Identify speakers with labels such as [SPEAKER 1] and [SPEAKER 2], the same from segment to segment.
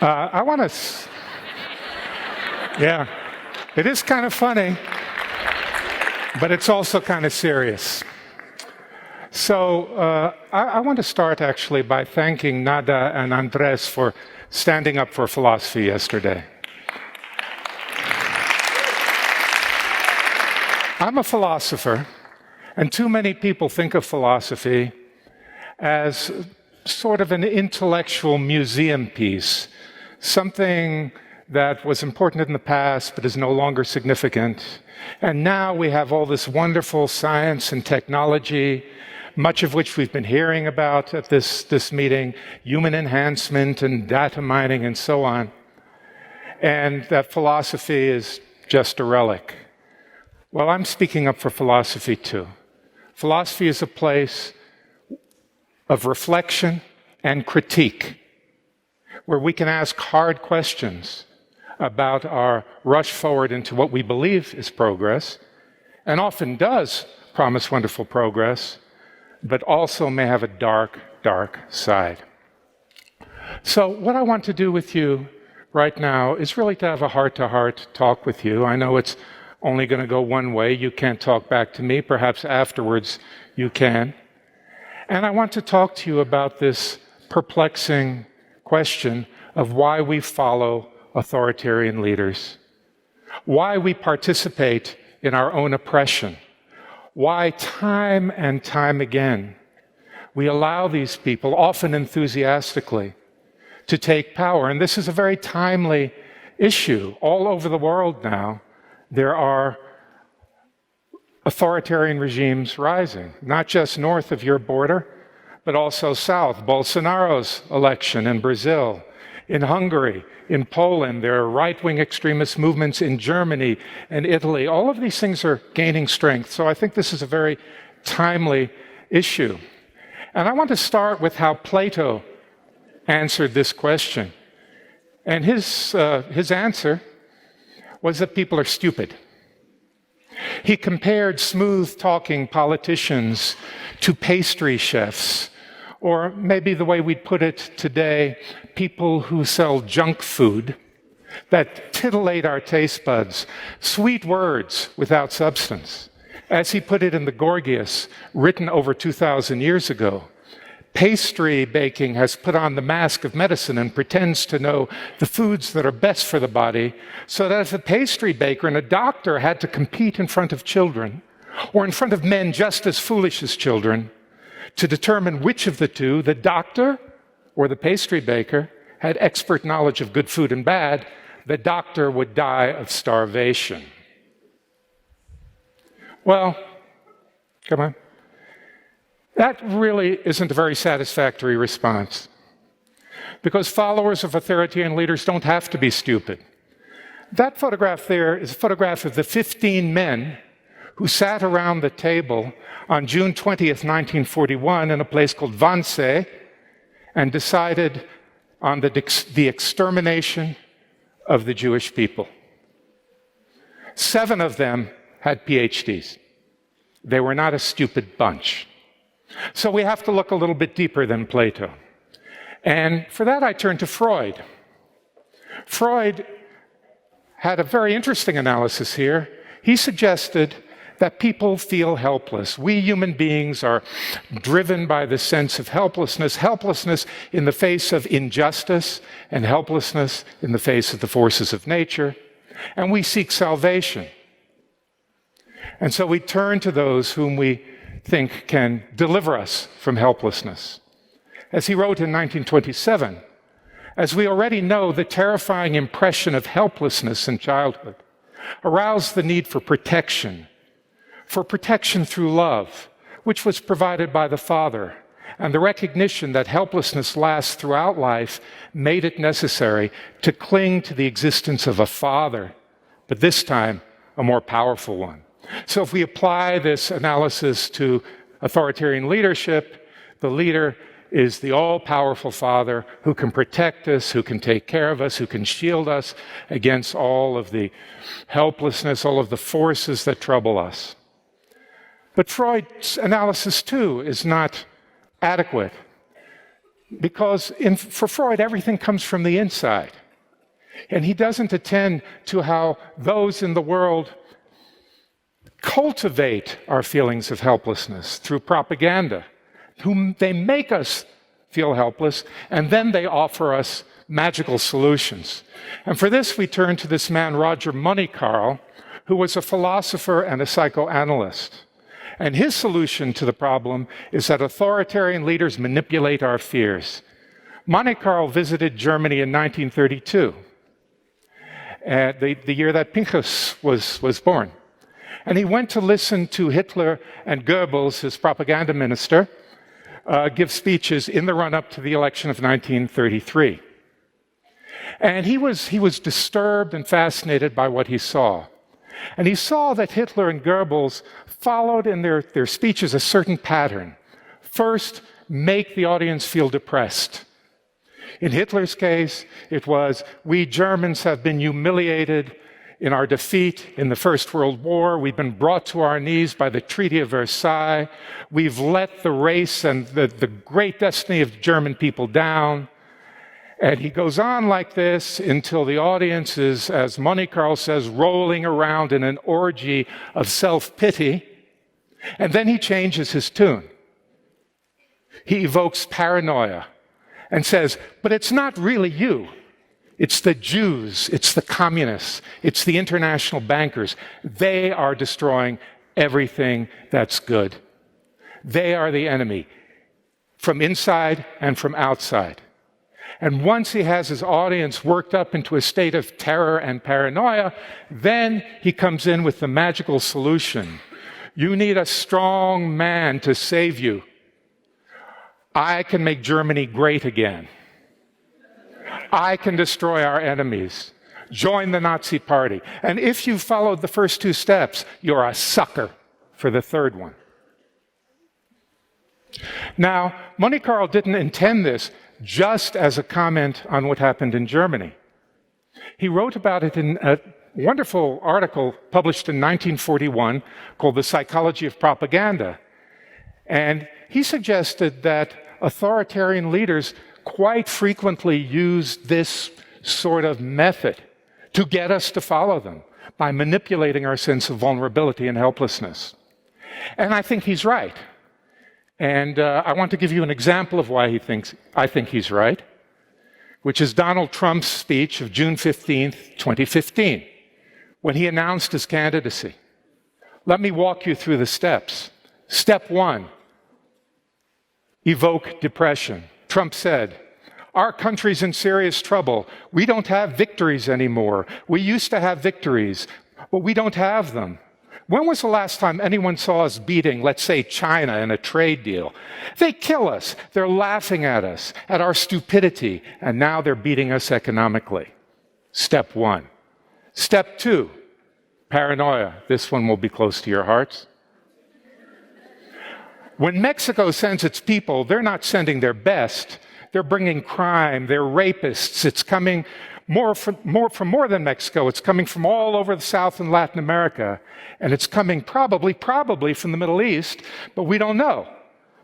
[SPEAKER 1] I want to, yeah, it is kind of funny, but it's also kind of serious. So I want to start actually by thanking Nada and Andres for standing up for philosophy yesterday. I'm a philosopher, and too many people think of philosophy as sort of an intellectual museum piece, something that was important in the past but is no longer significant. And now we have all this wonderful science and technology, much of which we've been hearing about at this meeting, human enhancement and data mining and so on. And that philosophy is just a relic. Well, I'm speaking up for philosophy too. Philosophy is a place of reflection and critique, where we can ask hard questions about our rush forward into what we believe is progress, and often does promise wonderful progress, but also may have a dark, dark side. So what I want to do with you right now is really to have a heart-to-heart talk with you. I know it's only going to go one way. You can't talk back to me. Perhaps afterwards you can. And I want to talk to you about this perplexing question of why we follow authoritarian leaders, why we participate in our own oppression, why time and time again we allow these people, often enthusiastically, to take power. And this is a very timely issue. All over the world now, there are authoritarian regimes rising, not just north of your border, but also south. Bolsonaro's election in Brazil, in Hungary, in Poland. There are right-wing extremist movements in Germany and Italy. All of these things are gaining strength. So I think this is a very timely issue. And I want to start with how Plato answered this question. And his answer was that people are stupid. He compared smooth-talking politicians to pastry chefs, or maybe the way we'd put it today, people who sell junk food that titillate our taste buds, sweet words without substance. As he put it in the Gorgias, written over 2,000 years ago, pastry baking has put on the mask of medicine and pretends to know the foods that are best for the body, so that if a pastry baker and a doctor had to compete in front of children, or in front of men just as foolish as children, to determine which of the two, the doctor or the pastry baker, had expert knowledge of good food and bad, the doctor would die of starvation. Well, come on. That really isn't a very satisfactory response, because followers of authoritarian leaders don't have to be stupid. That photograph there is a photograph of the 15 men who sat around the table on June 20th, 1941 in a place called Wannsee and decided on the extermination of the Jewish people. 7 of them had PhDs. They were not a stupid bunch. So we have to look a little bit deeper than Plato. And for that, I turn to Freud. Freud had a very interesting analysis here. He suggested that people feel helpless. We human beings are driven by the sense of helplessness, helplessness in the face of injustice, and helplessness in the face of the forces of nature. And we seek salvation. And so we turn to those whom we think can deliver us from helplessness. As he wrote in 1927, as we already know, the terrifying impression of helplessness in childhood aroused the need for protection through love, which was provided by the Father, and the recognition that helplessness lasts throughout life made it necessary to cling to the existence of a Father, but this time a more powerful one. So if we apply this analysis to authoritarian leadership, the leader is the all-powerful Father who can protect us, who can take care of us, who can shield us against all of the helplessness, all of the forces that trouble us. But Freud's analysis, too, is not adequate. Because for Freud, everything comes from the inside. And he doesn't attend to how those in the world cultivate our feelings of helplessness through propaganda, whom they make us feel helpless, and then they offer us magical solutions. And for this, we turn to this man, Roger Moneycarl, who was a philosopher and a psychoanalyst. And his solution to the problem is that authoritarian leaders manipulate our fears. Moneycarl visited Germany in 1932, the year that Pinchas was born. And he went to listen to Hitler and Goebbels, his propaganda minister, give speeches in the run-up to the election of 1933. And he was disturbed and fascinated by what he saw. And he saw that Hitler and Goebbels followed in their speeches a certain pattern. First, make the audience feel depressed. In Hitler's case, it was, we Germans have been humiliated in our defeat in the First World War. We've been brought to our knees by the Treaty of Versailles. We've let the race and the great destiny of German people down. And he goes on like this until the audience is, as Moneycarl says, rolling around in an orgy of self-pity. And then he changes his tune. He evokes paranoia and says, but it's not really you. It's the Jews, it's the communists, it's the international bankers. They are destroying everything that's good. They are the enemy, from inside and from outside. And once he has his audience worked up into a state of terror and paranoia, then he comes in with the magical solution. You need a strong man to save you. I can make Germany great again. I can destroy our enemies. Join the Nazi Party. And if you followed the first two steps, you're a sucker for the third one. Now, Moneycarl didn't intend this just as a comment on what happened in Germany. He wrote about it in a wonderful article published in 1941 called The Psychology of Propaganda. And he suggested that authoritarian leaders quite frequently use this sort of method to get us to follow them by manipulating our sense of vulnerability and helplessness. And I think he's right. And I want to give you an example of why I think he's right, which is Donald Trump's speech of June 15th, 2015, when he announced his candidacy. Let me walk you through the steps. Step one, evoke depression. Trump said, our country's in serious trouble. We don't have victories anymore. We used to have victories, but we don't have them. When was the last time anyone saw us beating, let's say, China in a trade deal? They kill us. They're laughing at us, at our stupidity, and now they're beating us economically. Step one. Step two, paranoia. This one will be close to your hearts. When Mexico sends its people, they're not sending their best. They're bringing crime. They're rapists. It's coming from more than Mexico. It's coming from all over the South and Latin America. And it's coming probably from the Middle East, but we don't know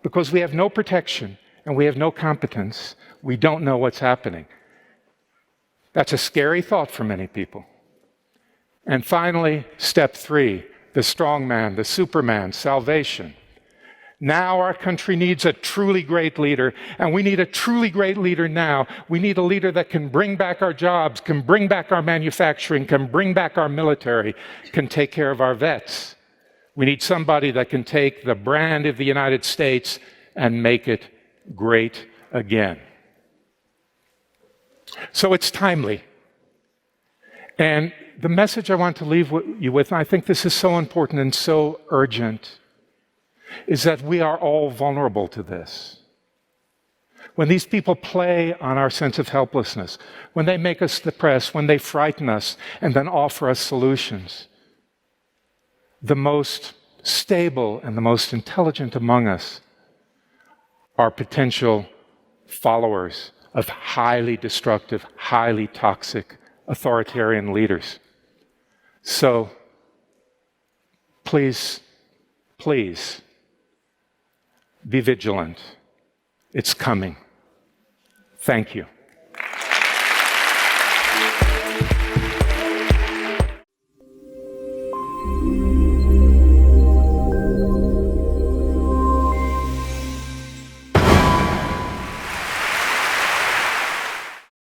[SPEAKER 1] because we have no protection and we have no competence. We don't know what's happening. That's a scary thought for many people. And finally, step three, the strong man, the superman, salvation. Now our country needs a truly great leader, and we need a truly great leader now. We need a leader that can bring back our jobs, can bring back our manufacturing, can bring back our military, can take care of our vets. We need somebody that can take the brand of the United States and make it great again. So it's timely. And the message I want to leave you with, and I think this is so important and so urgent, is that we are all vulnerable to this. When these people play on our sense of helplessness, when they make us depressed, when they frighten us and then offer us solutions, the most stable and the most intelligent among us are potential followers of highly destructive, highly toxic authoritarian leaders. So, please, be vigilant. It's coming. Thank you.